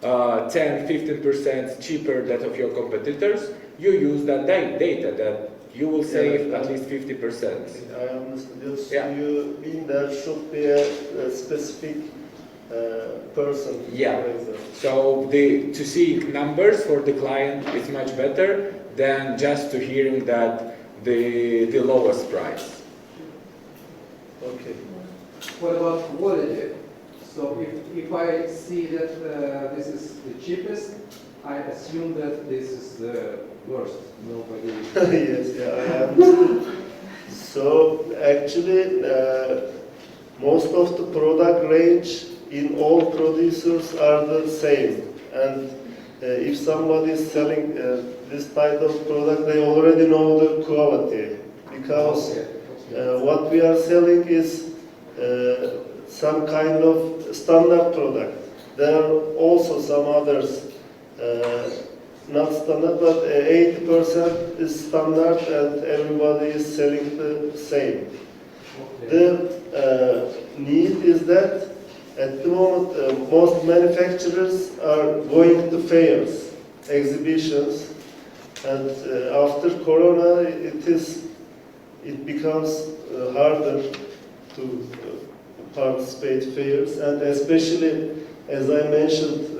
10-15% cheaper than of your competitors, you use that data that you will save at least 50%. I understand. Yeah. You mean there should be a specific person? Yeah. For example. So to see numbers for the client is much better than just to hearing that the lowest price. Okay. What about quality? So if I see that this is the cheapest, I assume that this is the worst. Nobody. Yes, yeah, I understand. So actually, most of the product range in all producers are the same. And if somebody is selling this type of product, they already know the quality. Because what we are selling is some kind of standard product. There are also some others, not standard, but 80% is standard and everybody is selling the same. The need is that at the moment most manufacturers are going to fairs, exhibitions, And after Corona, it becomes harder to participate fairs, and especially, as I mentioned,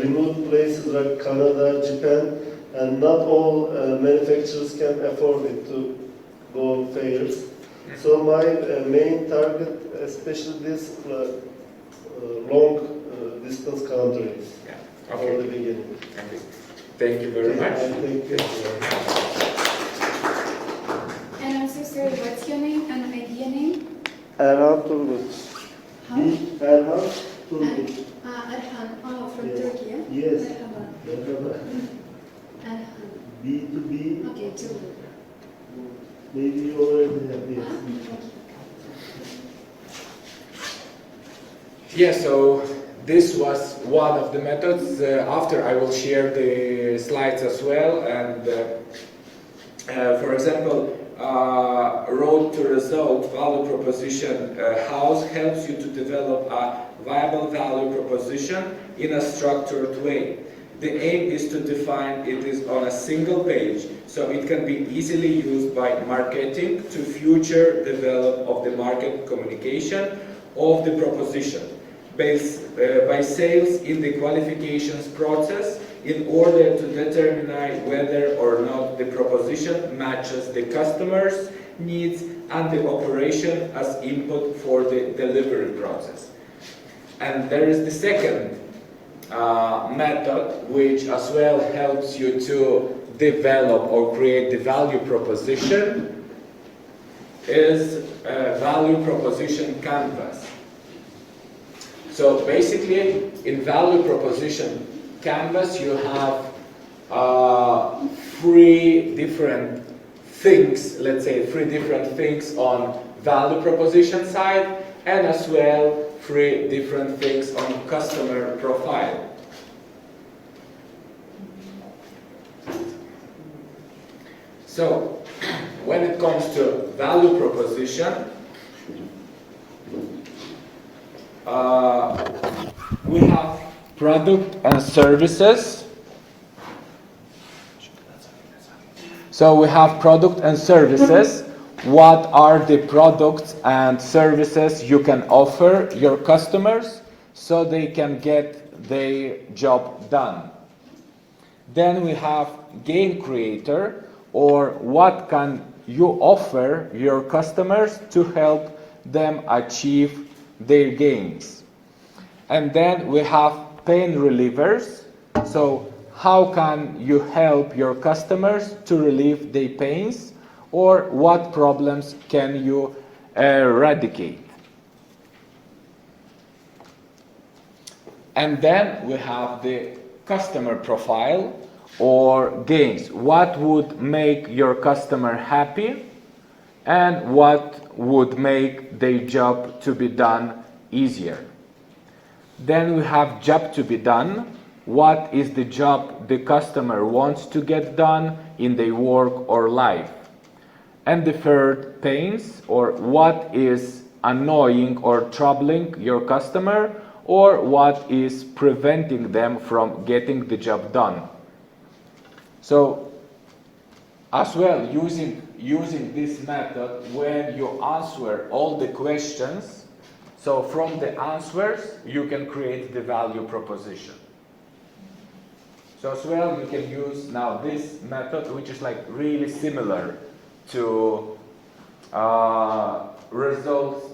remote places like Canada, Japan, and not all manufacturers can afford it to go fairs. So my main target, especially this long distance countries, Yeah. for the beginning. Okay. Thank you very much. Thank you. And I'm so sorry, what's your name and idea name? Erhan Turgut. How? Erhan Turgut. Erhan, from Yes. Turkey, yeah? Yes. Merhaba. Merhaba. Erhan. B2B. Okay, Turgut. Maybe you already have this. Yeah, so this was one of the methods. After I will share the slides as well. And for example, Road to Result value proposition house helps you to develop a viable value proposition in a structured way. The aim is to define it is on a single page, so it can be easily used by marketing to future develop of the market communication of the proposition. By sales in the qualifications process in order to determine whether or not the proposition matches the customer's needs and the operation as input for the delivery process. And there is the second method, which as well helps you to develop or create the value proposition, is value proposition canvas. So basically, in value proposition canvas, you have three different things, let's say three different things on value proposition side, and as well three different things on customer profile. So when it comes to value proposition, we have product and services. So we have product and services. What are the products and services you can offer your customers so they can get their job done? Then we have game creator, or what can you offer your customers to help them achieve their gains. And then we have pain relievers. So how can you help your customers to relieve their pains, or what problems can you eradicate? And then we have the customer profile or gains. What would make your customer happy, and what would make their job to be done easier. Then we have job to be done. What is the job the customer wants to get done in their work or life? And the third, pains, or what is annoying or troubling your customer, or what is preventing them from getting the job done. So as well, using this method, when you answer all the questions, so from the answers you can create the value proposition. So as well, you can use now this method, which is like really similar to results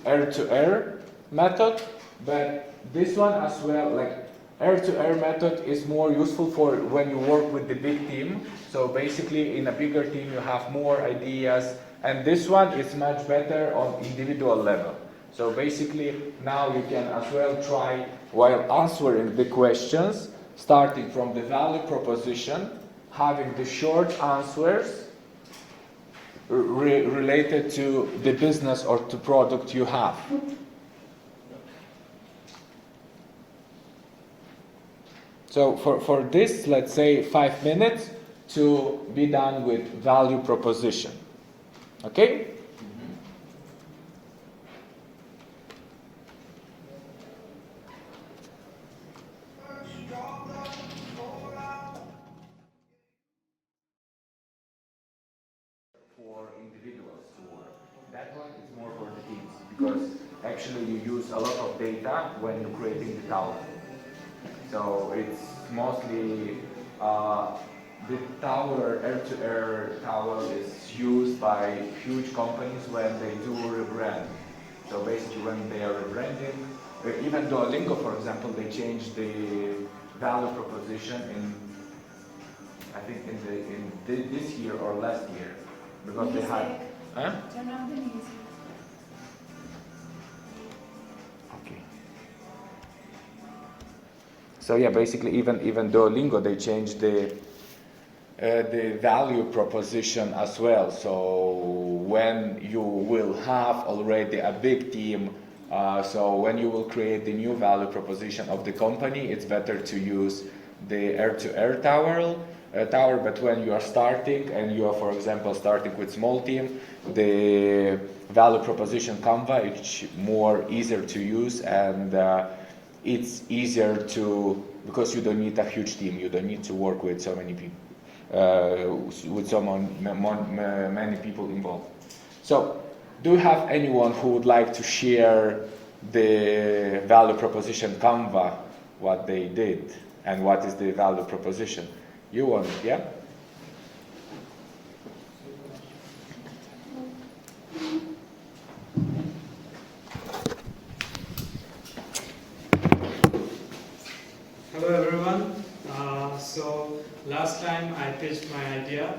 air-to-air method, but this one as well, like air-to-air method is more useful for when you work with the big team. So basically in a bigger team you have more ideas, and this one is much better on individual level. So basically now you can as well try, while answering the questions, starting from the value proposition, having the short answers related to the business or to product you have. So for this, let's say 5 minutes to be done with value proposition. Okay? actually you use a lot of data when you're creating the tower. So it's mostly the tower, air-to-air tower is used by huge companies when they do rebrand. So basically when they are rebranding, even Duolingo, for example, they changed the value proposition in, I think in this year or last year, because they had. Huh? Turn on the music. Okay. So yeah, basically even Duolingo, they changed the value proposition as well. So when you will have already a big team, so when you will create the new value proposition of the company, it's better to use the air-to-air tower. But when you are starting and you are, for example, starting with small team, the value proposition Canva is more easier to use, and it's easier to, because you don't need a huge team, you don't need to work with so many people, many people involved. So, do you have anyone who would like to share the value proposition Canva, what they did, and what is the value proposition? You want it, yeah? Hello everyone. So last time I pitched my idea,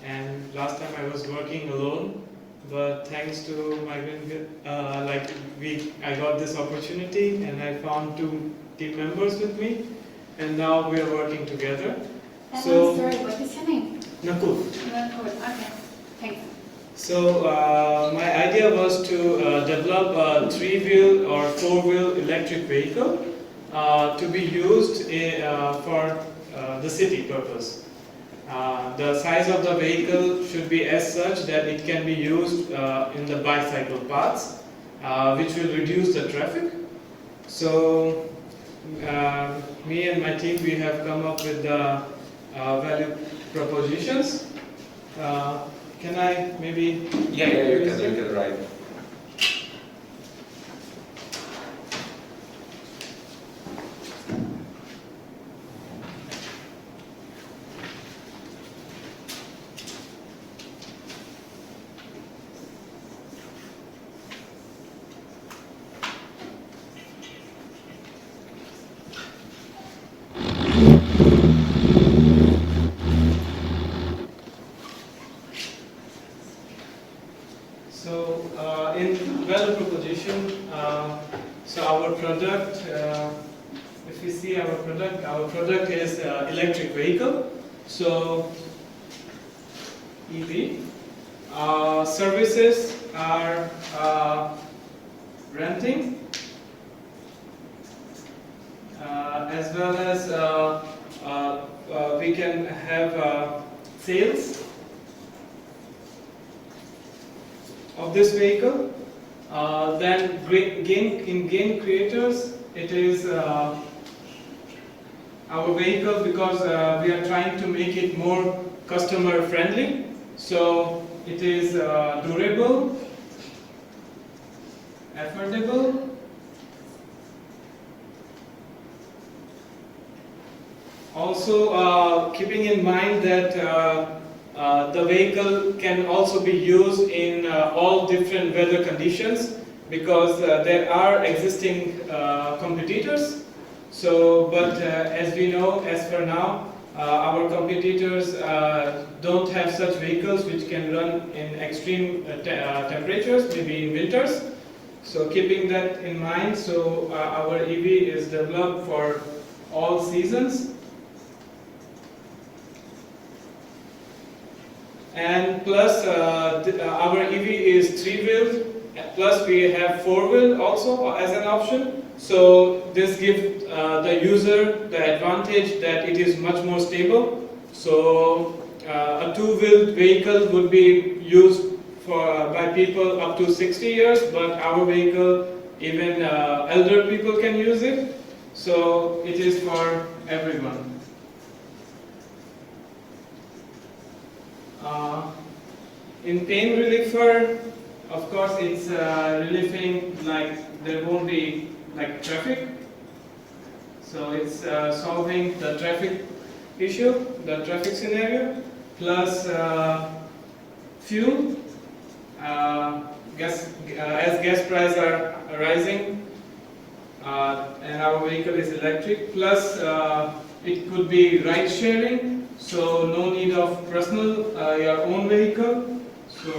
and last time I was working alone. But thanks to Migrant, I got this opportunity, and I found 2 team members with me, and now we are working together. I'm sorry, what is your name? Nakul. Nakul, okay, thanks. So my idea was to develop a 3-wheel or 4-wheel electric vehicle to be used for the city purpose. The size of the vehicle should be as such that it can be used in the bicycle paths, which will reduce the traffic. So me and my team, we have come up with the value propositions. Can I maybe? Yeah, you can write. So in value proposition, so our product, if we see our product is electric vehicle. So EV. Services are renting, as well as we can have sales of this vehicle. Then game creators, it is our vehicle, because we are trying to make it more customer friendly. So it is durable, affordable, also keeping in mind that the vehicle can also be used in all different weather conditions, because there are existing competitors. So, but as we know, as for now, our competitors don't have such vehicles which can run in extreme temperatures, maybe in winters. So keeping that in mind, so our EV is developed for all seasons. And plus our EV is 3-wheeled, plus we have 4-wheel also as an option. So this gives the user the advantage that it is much more stable. So a 2-wheeled vehicle would be used by people up to 60 years, but our vehicle, even elder people can use it. So it is for everyone. In pain reliever, of course, it's relieving, like there won't be like traffic. So it's solving the traffic issue, the traffic scenario, plus fuel. As gas prices are rising, and our vehicle is electric. Plus, it could be ride sharing, so no need of personal your own vehicle. So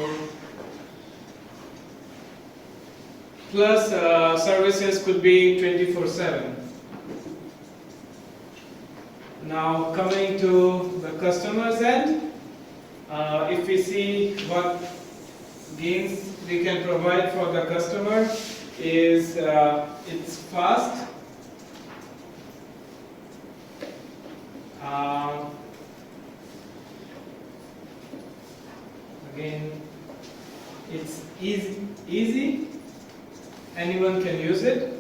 plus services could be 24/7. Now coming to the customer's end, if we see what gains we can provide for the customer is it's fast, again it's easy, anyone can use it,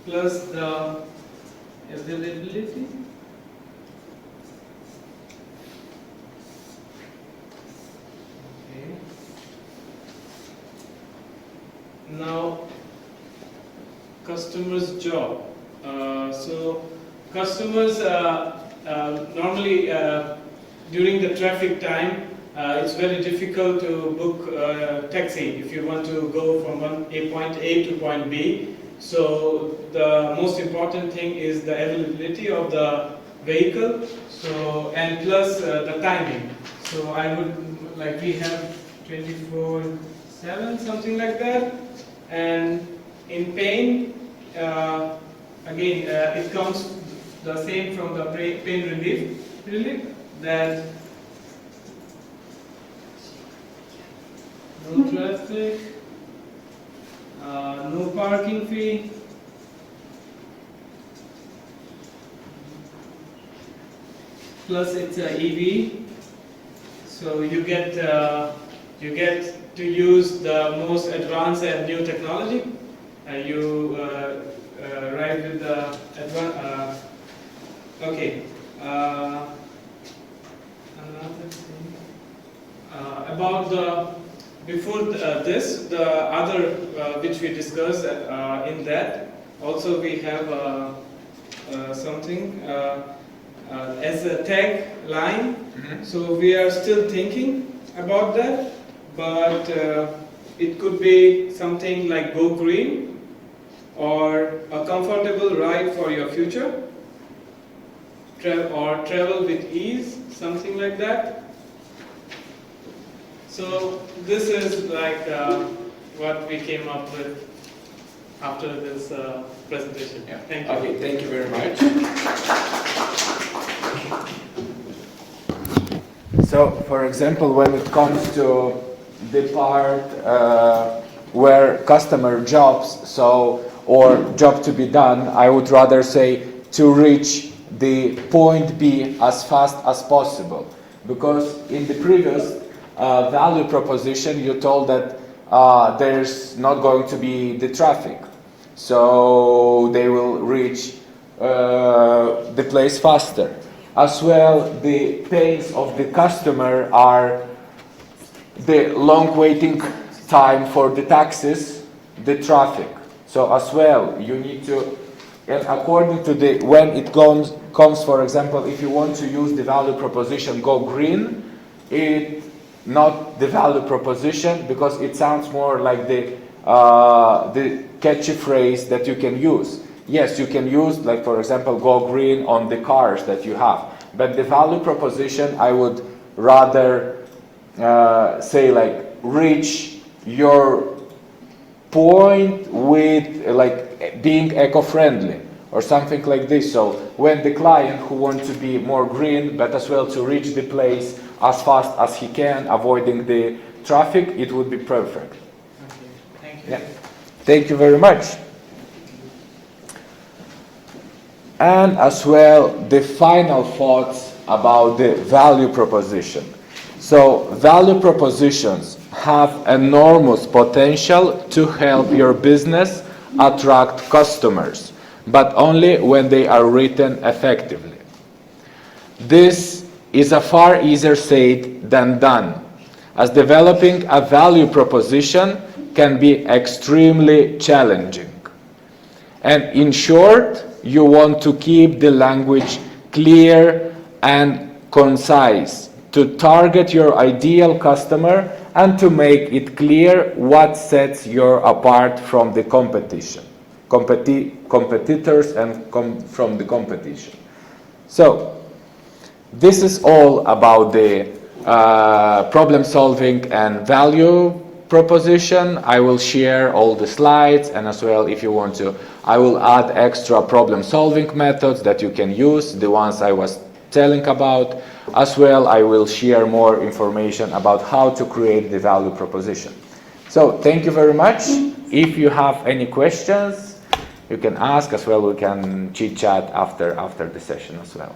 plus the availability. Okay. Now, customer's job. So, customers normally during the traffic time, it's very difficult to book a taxi if you want to go from point A to point B. So the most important thing is the availability of the vehicle. So and plus the timing. So I would like we have 24/7 something like that. And in pain, again it comes the same from the pain relief that no traffic, no parking fee, plus it's a EV, so you get to use the most advanced and new technology. You ride with the advanced. Okay. Another thing about the. Before this, the other which we discussed in that, also we have something as a tag line. Mm-hmm. So we are still thinking about that, but it could be something like go green or a comfortable ride for your future, or travel with ease, something like that. So this is like what we came up with after this presentation. Yeah. Thank you. Okay, thank you very much. So, for example, when it comes to the part where customer jobs, or job to be done, I would rather say to reach the point B as fast as possible, because in the previous value proposition, you told that there's not going to be the traffic, so they will reach the place faster. As well, the pains of the customer are the long waiting time for the taxis, the traffic. So as well, you need to, and according to the, when it comes, for example, if you want to use the value proposition go green, it not the value proposition, because it sounds more like the catchy phrase that you can use. Yes, you can use, like for example, go green on the cars that you have. But the value proposition, I would rather say like reach your point with like being eco-friendly or something like this. So when the client who wants to be more green, but as well to reach the place as fast as he can, avoiding the traffic, it would be perfect. Okay. Thank you. Yeah. Thank you very much. And as well, the final thoughts about the value proposition. So value propositions have enormous potential to help your business attract customers, but only when they are written effectively. This is a far easier said than done, as developing a value proposition can be extremely challenging. And in short, you want to keep the language clear and concise to target your ideal customer and to make it clear what sets you apart from the competition, competitors and from the competition. So, this is all about the problem solving and value proposition. I will share all the slides, and as well, if you want to, I will add extra problem solving methods that you can use, the ones I was telling about. As well, I will share more information about how to create the value proposition. So, thank you very much. If you have any questions, you can ask. As well, we can chit chat after the session as well.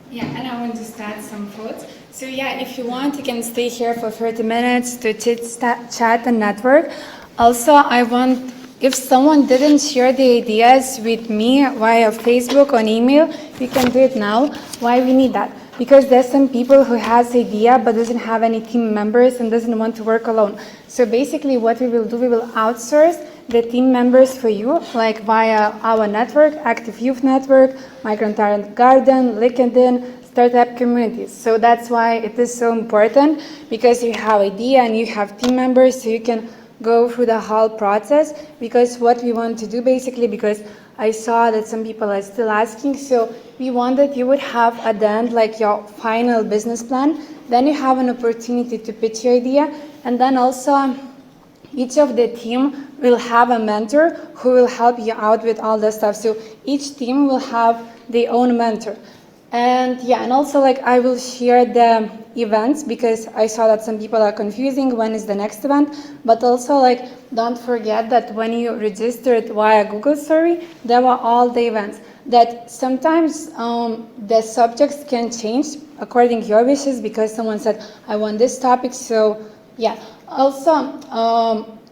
Yeah, and I want to start some thoughts. So yeah, if you want, you can stay here for 30 minutes to chat and network. Also, I want, if someone didn't share the ideas with me via Facebook or email, you can do it now. Why we need that? Because there's some people who has idea but doesn't have any team members and doesn't want to work alone. So basically what we will do, we will outsource the team members for you, like via our network, Active Youth Network, Migrant Talent Garden, LinkedIn, startup communities. So that's why it is so important, because you have idea and you have team members, so you can go through the whole process. Because what we want to do basically, because I saw that some people are still asking, so we want that you would have at the end like your final business plan, then you have an opportunity to pitch your idea, and then also each of the team will have a mentor who will help you out with all the stuff. So each team will have their own mentor. And yeah, and also like I will share the events, because I saw that some people are confusing when is the next event. But also like don't forget that when you registered via Google survey, there were all the events. That sometimes the subjects can change according to your wishes, because someone said, I want this topic, so yeah. Also,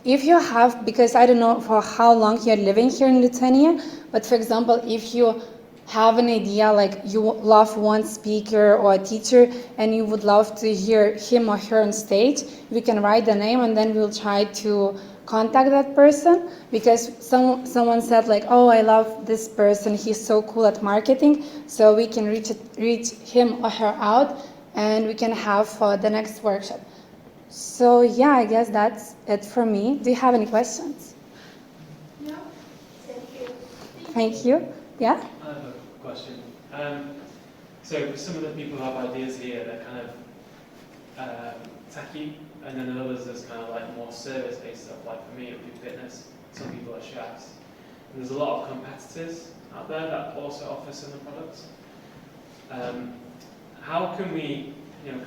if you have, because I don't know for how long you're living here in Lithuania, but for example, if you have an idea, like you love one speaker or a teacher and you would love to hear him or her on stage, we can write the name and then we'll try to contact that person, because someone said like, oh, I love this person, he's so cool at marketing, so we can reach him or her out and we can have the next workshop. So yeah, I guess that's it for me. Do you have any questions? No? Thank you. Thank you. Yeah? I have a question. So some of the people have ideas here that kind of techy, and then others that's kind of like more service-based stuff. Like for me, it would be fitness. Some people are chefs. And there's a lot of competitors out there that also offer similar products. How can we,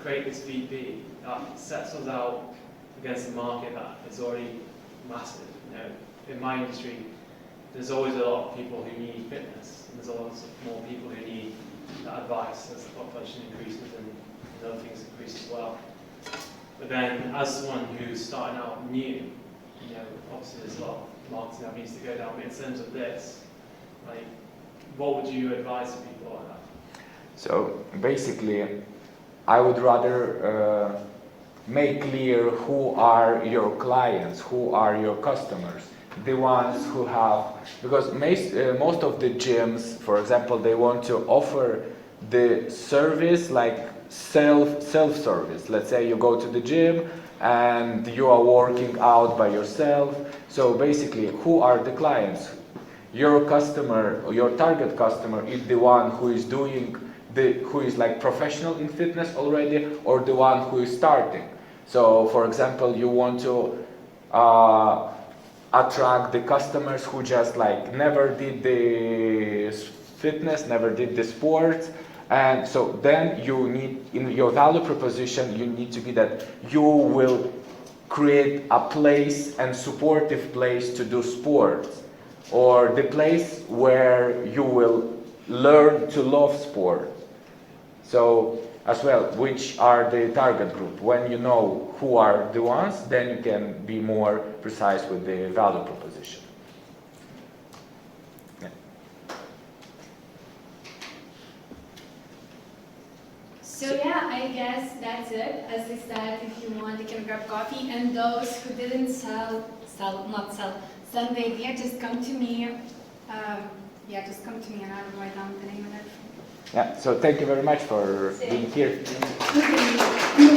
create this VP that sets us out against a market that is already massive? In my industry, there's always a lot of people who need fitness, and there's a lot more people who need that advice as the population increases and other things increase as well. But then, as someone who's starting out new, obviously there's a lot of marketing that needs to go down. But in terms of this, like, what would you advise to people like that? So basically, I would rather make clear who are your clients, who are your customers, the ones who have, because most of the gyms, for example, they want to offer the service like self-service. Let's say you go to the gym and you are working out by yourself. So basically, who are the clients? Your customer, or your target customer, is the one who is doing who is like professional in fitness already, or the one who is starting. So for example, you want to attract the customers who just like never did the fitness, never did the sports, and so then you need, in your value proposition, you need to be that you will create a place and supportive place to do sports, or the place where you will learn to love sport. So as well, which are the target group? When you know who are the ones, then you can be more precise with the value proposition. Yeah. So yeah, I guess that's it. As I said, if you want, you can grab coffee. And those who didn't send the idea, just come to me. Just come to me and I will write down the name of it. Yeah, so thank you very much for being here. Okay.